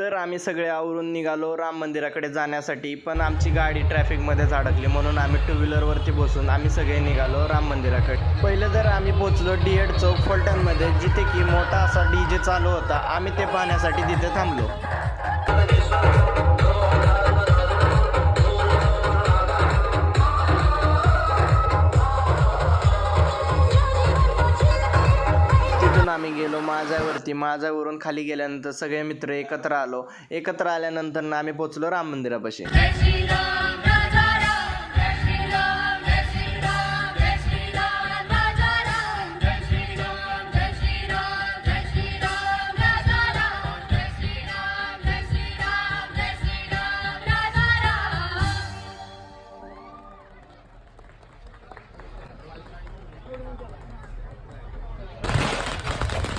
तर आम्ही सगळे आवरून निघालो राम मंदिराकडे जाण्यासाठी, पण आमची गाडी ट्रॅफिकमध्येच अडकली, म्हणून आम्ही टू व्हीलरवरती बसून आम्ही सगळे निघालो राम मंदिराकडे. पहिलं तर आम्ही पोचलो D8 चौक फलटणमध्ये, जिथे की मोठा असा DJ चालू होता. आम्ही ते पाहण्यासाठी तिथे थांबलो. आम्ही गेलो माझ्यावरती. माझ्यावरून खाली गेल्यानंतर सगळे मित्र एकत्र आलो. एकत्र आल्यानंतर आम्ही पोचलो राम मंदिरापाशी.